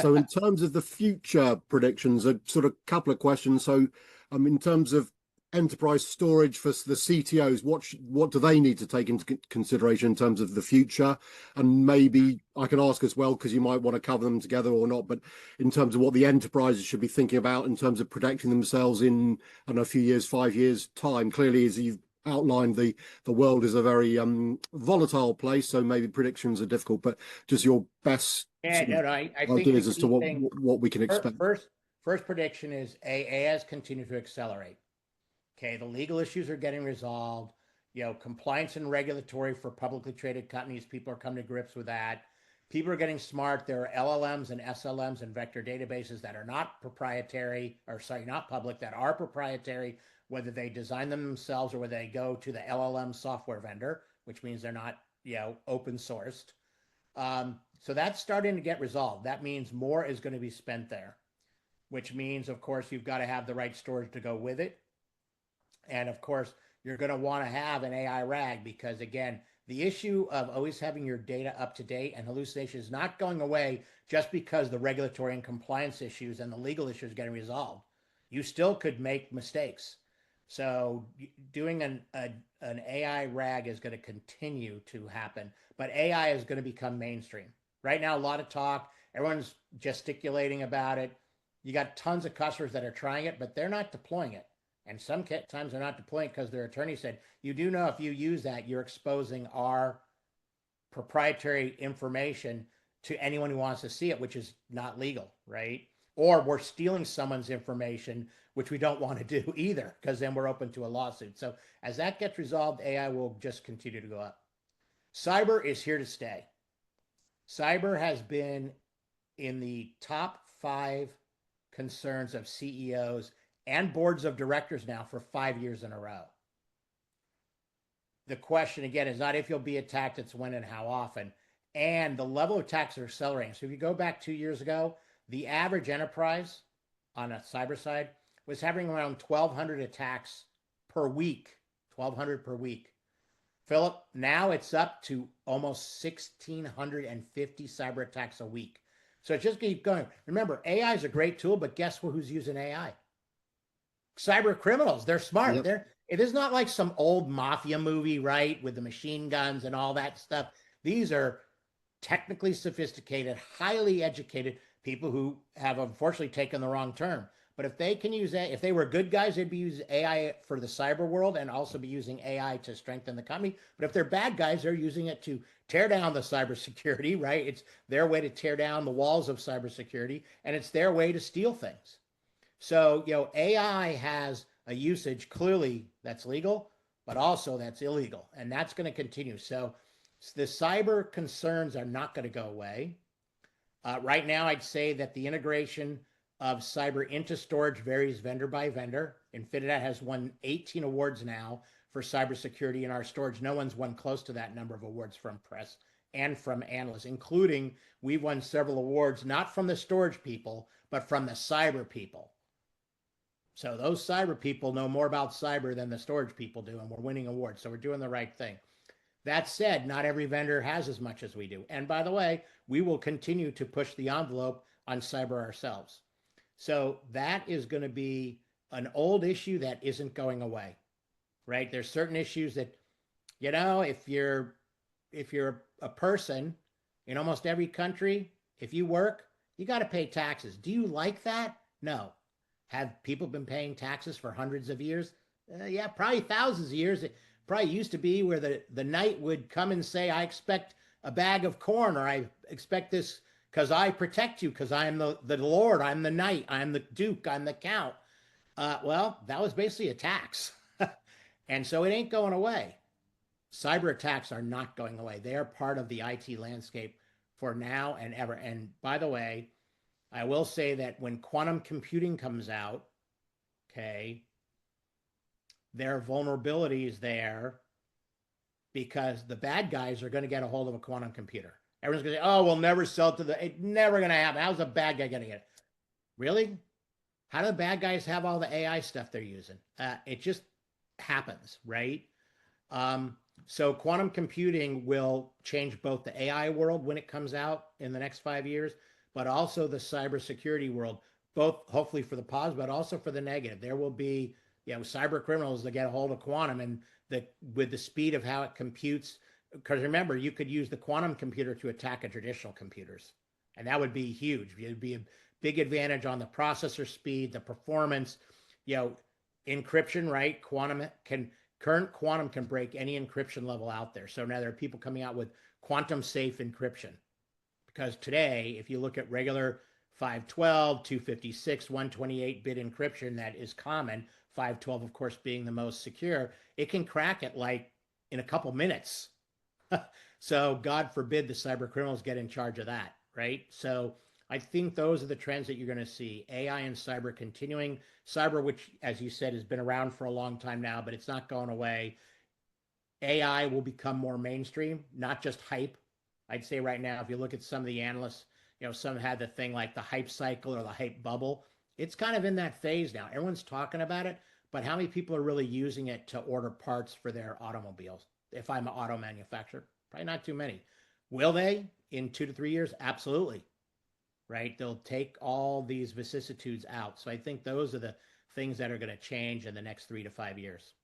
So in terms of the future predictions, a sort of couple of questions. So in terms of enterprise storage for the CTOs, what do they need to take into consideration in terms of the future? And maybe I can ask as well, because you might want to cover them together or not, but in terms of what the enterprises should be thinking about in terms of protecting themselves in, I don't know, a few years, 5 years time. Clearly, as you've outlined, the world is a very volatile place, so maybe predictions are difficult, but just your best Yeah, no, no, I think the ideas as to key thing, what we can expect. first prediction is AI has continued to accelerate. Okay, the legal issues are getting resolved. You know, compliance and regulatory for publicly traded companies, people are coming to grips with that. People are getting smart. There are LLMs and SLMs and vector databases that are not proprietary, or sorry, not public, that are proprietary, whether they design them themselves or whether they go to the LLM software vendor, which means they're not, open sourced. So that's starting to get resolved. That means more is going to be spent there, which means, of course, you've got to have the right storage to go with it. And of course, you're going to want to have an AI RAG because, again, the issue of always having your data up to date and hallucination is not going away just because the regulatory and compliance issues and the legal issues are getting resolved. You still could make mistakes. So doing an AI RAG is going to continue to happen, but AI is going to become mainstream. Right now, a lot of talk, everyone's gesticulating about it. You got tons of customers that are trying it, but they're not deploying it. And sometimes they're not deploying it because their attorney said, you do know if you use that, you're exposing our proprietary information to anyone who wants to see it, which is not legal, right? Or we're stealing someone's information, which we don't want to do either, because then we're open to a lawsuit. So as that gets resolved, AI will just continue to go up. Cyber is here to stay. Cyber has been in the top 5 concerns of CEOs and boards of directors now for 5 years in a row. The question, again, is not if you'll be attacked, it's when and how often. And the level of attacks are accelerating. So if you go back 2 years ago, the average enterprise on a cyber side was having around 1,200 attacks per week, 1,200 per week. Philip, now it's up to almost 1,650 cyber attacks a week. So it just keeps going. Remember, AI is a great tool, but guess who's using AI? Cyber criminals. They're smart. Yep. It is not like some old mafia movie, right, with the machine guns and all that stuff. These are technically sophisticated, highly educated people who have unfortunately taken the wrong turn. But if they can use AI, if they were good guys, they'd be using AI for the cyber world and also be using AI to strengthen the company. But if they're bad guys, they're using it to tear down the cybersecurity, right? It's their way to tear down the walls of cybersecurity, and it's their way to steal things. So, AI has a usage clearly that's legal, but also that's illegal, and that's going to continue. So the cyber concerns are not going to go away. Right now, I'd say that the integration of cyber into storage varies vendor by vendor. Infinidat has won 18 awards now for cybersecurity in our storage. No one's won close to that number of awards from press and from analysts, including we've won several awards, not from the storage people, but from the cyber people. So those cyber people know more about cyber than the storage people do, and we're winning awards. So we're doing the right thing. That said, not every vendor has as much as we do. And by the way, we will continue to push the envelope on cyber ourselves. So that is going to be an old issue that isn't going away, right? There's certain issues that, if you're a person in almost every country, if you work, you got to pay taxes. Do you like that? No. Have people been paying taxes for hundreds of years? Yeah, probably thousands of years. It probably used to be where the knight would come and say, I expect a bag of corn, or I expect this because I protect you, because I am the Lord, I'm the knight, I'm the duke, I'm the count. Well, that was basically a tax. And so it ain't going away. Cyber attacks are not going away. They are part of the IT landscape for now and ever. And by the way, I will say that when quantum computing comes out, okay, there are vulnerabilities there because the bad guys are going to get a hold of a quantum computer. Everyone's going to say, oh, we'll never sell to it's never going to happen. How's a bad guy going to get it? Really? How do the bad guys have all the AI stuff they're using? It just happens, right? So quantum computing will change both the AI world when it comes out in the next 5 years, but also the cybersecurity world, both hopefully for the positive, but also for the negative. There will be, cyber criminals that get a hold of quantum, and with the speed of how it computes, because remember, you could use the quantum computer to attack a traditional computers, and that would be huge. It would be a big advantage on the processor speed, the performance, encryption, right? Current quantum can break any encryption level out there. So now there are people coming out with quantum safe encryption, because today, if you look at regular 512, 256, 128-bit encryption that is common, 512, of course, being the most secure, it can crack it like in a couple minutes. So God forbid the cyber criminals get in charge of that, right? So I think those are the trends that you're going to see. AI and cyber continuing. Cyber, which, as you said, has been around for a long time now, but it's not going away. AI will become more mainstream, not just hype. I'd say right now, if you look at some of the analysts, some had the thing like the hype cycle or the hype bubble. It's kind of in that phase now. Everyone's talking about it, but how many people are really using it to order parts for their automobiles? If I'm an auto manufacturer, probably not too many. Will they in 2 to 3 years? Absolutely. Right? They'll take all these vicissitudes out. So I think those are the things that are going to change in the next 3 to 5 years.